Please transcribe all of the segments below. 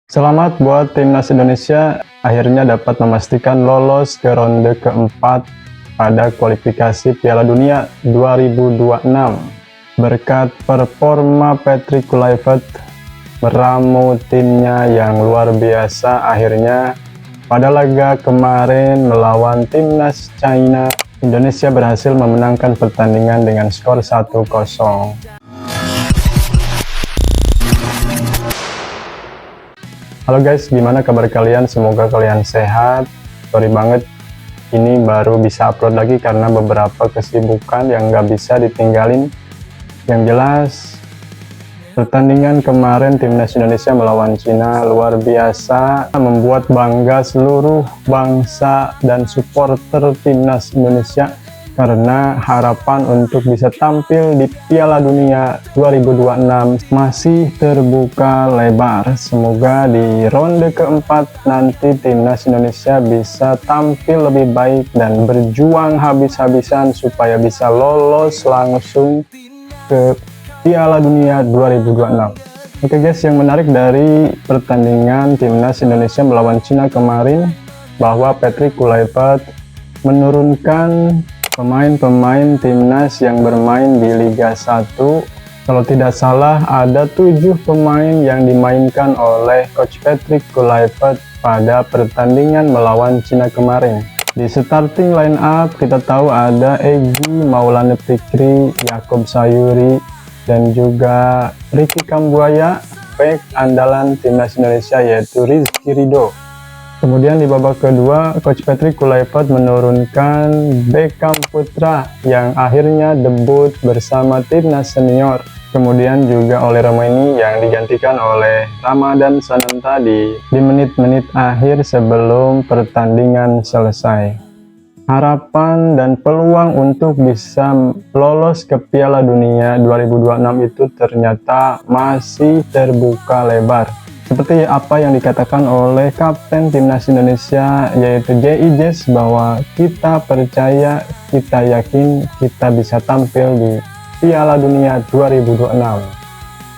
Selamat buat timnas Indonesia, akhirnya dapat memastikan lolos ke ronde keempat pada kualifikasi Piala Dunia 2026. Berkat performa Patrick Kluivert meramu timnya yang luar biasa, akhirnya pada laga kemarin melawan timnas China, Indonesia berhasil memenangkan pertandingan dengan skor 1-0. Halo guys, gimana kabar kalian? Semoga kalian sehat. Sorry banget, ini baru bisa upload lagi karena beberapa kesibukan yang nggak bisa ditinggalin. Yang jelas, pertandingan kemarin timnas Indonesia melawan Cina luar biasa, membuat bangga seluruh bangsa dan supporter timnas Indonesia karena harapan untuk bisa tampil di Piala Dunia 2026 masih terbuka lebar. Semoga di ronde keempat nanti timnas Indonesia bisa tampil lebih baik dan berjuang habis-habisan supaya bisa lolos langsung ke Piala Dunia 2026. Oke guys, yang menarik dari pertandingan timnas Indonesia melawan Cina kemarin bahwa Patrick Kluivert menurunkan pemain-pemain timnas yang bermain di Liga 1. Kalau tidak salah ada 7 pemain yang dimainkan oleh Coach Patrick Kluivert pada pertandingan melawan Cina kemarin. Di starting line up kita tahu ada Egy Maulana Fikri, Yaakob Sayuri, dan juga Ricky Kambuaya, bek andalan timnas Indonesia yaitu Rizky Ridho. Kemudian di babak kedua, Coach Patrick Kluivert menurunkan Beckham Putra yang akhirnya debut bersama timnas senior. Kemudian juga oleh Romaini yang digantikan oleh Ramadan Sananta di menit-menit akhir sebelum pertandingan selesai. Harapan dan peluang untuk bisa lolos ke Piala Dunia 2026 itu ternyata masih terbuka lebar. Seperti apa yang dikatakan oleh Kapten Timnas Indonesia yaitu J.I. Jess, bahwa kita percaya, kita yakin kita bisa tampil di Piala Dunia 2026.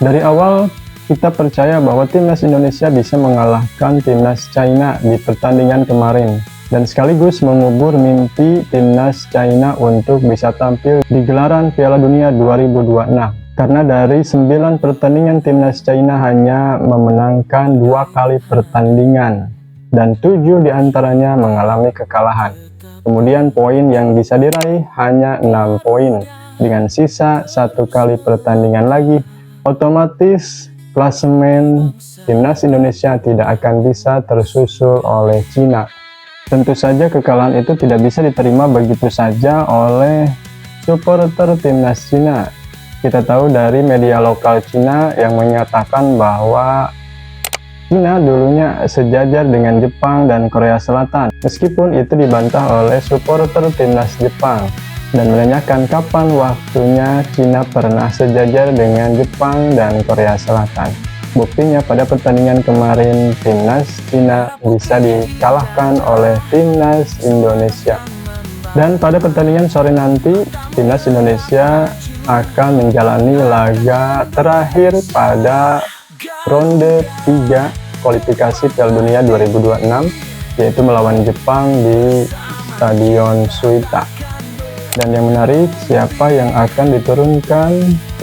Dari awal kita percaya bahwa Timnas Indonesia bisa mengalahkan Timnas China di pertandingan kemarin dan sekaligus mengubur mimpi Timnas China untuk bisa tampil di gelaran Piala Dunia 2026. Karena dari 9 pertandingan timnas China hanya memenangkan 2 kali pertandingan dan 7 diantaranya mengalami kekalahan. Kemudian poin yang bisa diraih hanya 6 poin. Dengan sisa 1 kali pertandingan lagi, otomatis klasemen timnas Indonesia tidak akan bisa tersusul oleh Cina. Tentu saja kekalahan itu tidak bisa diterima begitu saja oleh supporter timnas Cina. Kita tahu dari media lokal Cina yang menyatakan bahwa Cina dulunya sejajar dengan Jepang dan Korea Selatan. Meskipun itu dibantah oleh supporter timnas Jepang dan menanyakan kapan waktunya Cina pernah sejajar dengan Jepang dan Korea Selatan. Buktinya pada pertandingan kemarin timnas Cina bisa dikalahkan oleh timnas Indonesia. Dan pada pertandingan sore nanti timnas Indonesia akan menjalani laga terakhir pada ronde 3 kualifikasi Piala Dunia 2026 yaitu melawan Jepang di Stadion Suita. Dan yang menarik, siapa yang akan diturunkan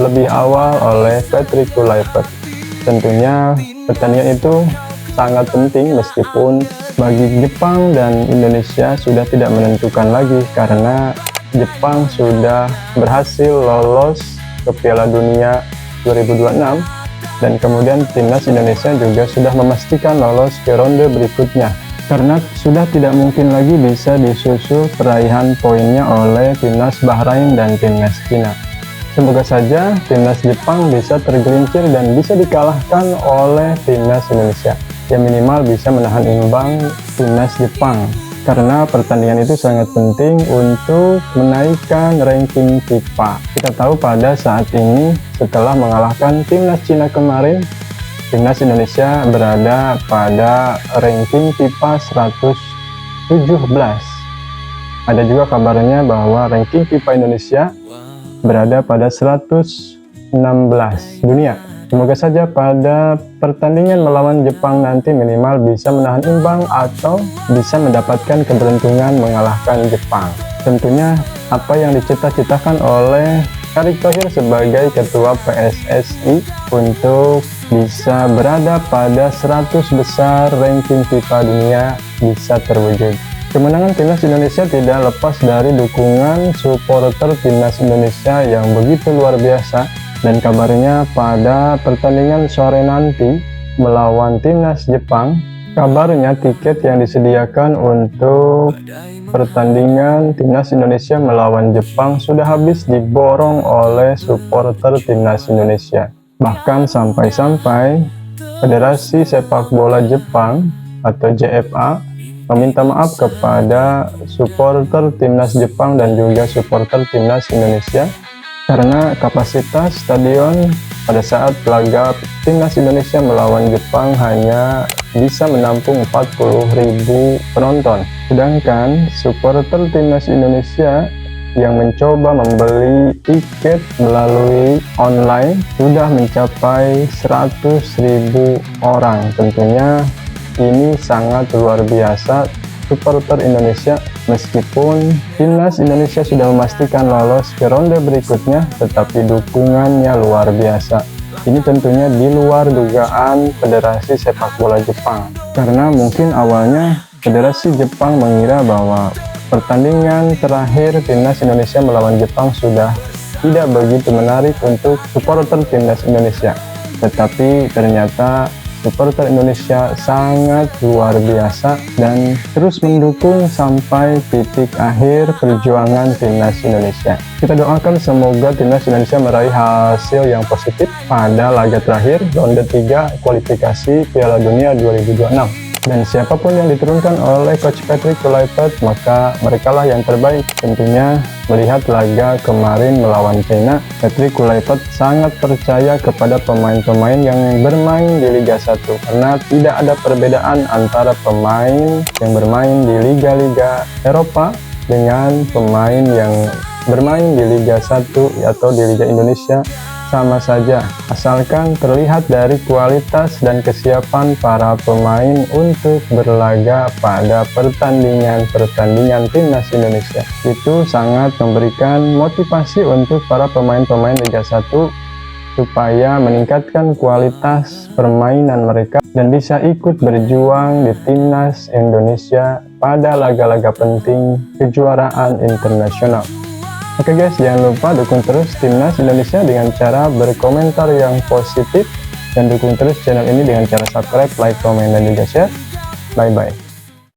lebih awal oleh Patrick Kluivert. Tentunya pertandingan itu sangat penting meskipun bagi Jepang dan Indonesia sudah tidak menentukan lagi karena Jepang sudah berhasil lolos ke Piala Dunia 2026 dan kemudian timnas Indonesia juga sudah memastikan lolos ke ronde berikutnya karena sudah tidak mungkin lagi bisa disusul peraihan poinnya oleh timnas Bahrain dan timnas Cina. Semoga saja timnas Jepang bisa tergelincir dan bisa dikalahkan oleh timnas Indonesia, yang minimal bisa menahan imbang timnas Jepang. Karena pertandingan itu sangat penting untuk menaikkan ranking FIFA. Kita tahu pada saat ini setelah mengalahkan timnas Cina kemarin, timnas Indonesia berada pada ranking FIFA 117. Ada juga kabarnya bahwa ranking FIFA Indonesia berada pada 116 dunia. Semoga saja pada pertandingan melawan Jepang nanti minimal bisa menahan imbang atau bisa mendapatkan keberuntungan mengalahkan Jepang. Tentunya apa yang dicita-citakan oleh Erick Thohir sebagai Ketua PSSI untuk bisa berada pada 100 besar ranking FIFA dunia bisa terwujud. Kemenangan Timnas Indonesia tidak lepas dari dukungan supporter Timnas Indonesia yang begitu luar biasa, dan kabarnya pada pertandingan sore nanti melawan Timnas Jepang, kabarnya tiket yang disediakan untuk pertandingan Timnas Indonesia melawan Jepang sudah habis diborong oleh supporter Timnas Indonesia. Bahkan sampai-sampai Federasi Sepak Bola Jepang atau JFA meminta maaf kepada supporter Timnas Jepang dan juga supporter Timnas Indonesia karena kapasitas stadion pada saat laga Timnas Indonesia melawan Jepang hanya bisa menampung 40.000 penonton. Sedangkan supporter Timnas Indonesia yang mencoba membeli tiket melalui online sudah mencapai 100.000 orang. Tentunya ini sangat luar biasa supporter Indonesia. Meskipun Timnas Indonesia sudah memastikan lolos ke ronde berikutnya, tetapi dukungannya luar biasa. Ini tentunya di luar dugaan Federasi Sepak Bola Jepang, karena mungkin awalnya Federasi Jepang mengira bahwa pertandingan terakhir Timnas Indonesia melawan Jepang sudah tidak begitu menarik untuk supporter Timnas Indonesia, tetapi ternyata supporter Indonesia sangat luar biasa dan terus mendukung sampai titik akhir perjuangan Timnas Indonesia. Kita doakan semoga Timnas Indonesia meraih hasil yang positif pada laga terakhir ronde 3 kualifikasi Piala Dunia 2026. Dan siapapun yang diturunkan oleh Coach Patrick Kluivert, maka merekalah yang terbaik. Tentunya melihat laga kemarin melawan China, Patrick Kluivert sangat percaya kepada pemain-pemain yang bermain di Liga 1, karena tidak ada perbedaan antara pemain yang bermain di liga-liga Eropa dengan pemain yang bermain di Liga 1 atau di Liga Indonesia. Sama saja, asalkan terlihat dari kualitas dan kesiapan para pemain untuk berlaga pada pertandingan Timnas Indonesia. Itu sangat memberikan motivasi untuk para pemain-pemain Liga 1 supaya meningkatkan kualitas permainan mereka dan bisa ikut berjuang di Timnas Indonesia pada laga-laga penting kejuaraan internasional. Oke guys, jangan lupa dukung terus Timnas Indonesia dengan cara berkomentar yang positif, dan dukung terus channel ini dengan cara subscribe, like, komen, dan juga share. Bye-bye.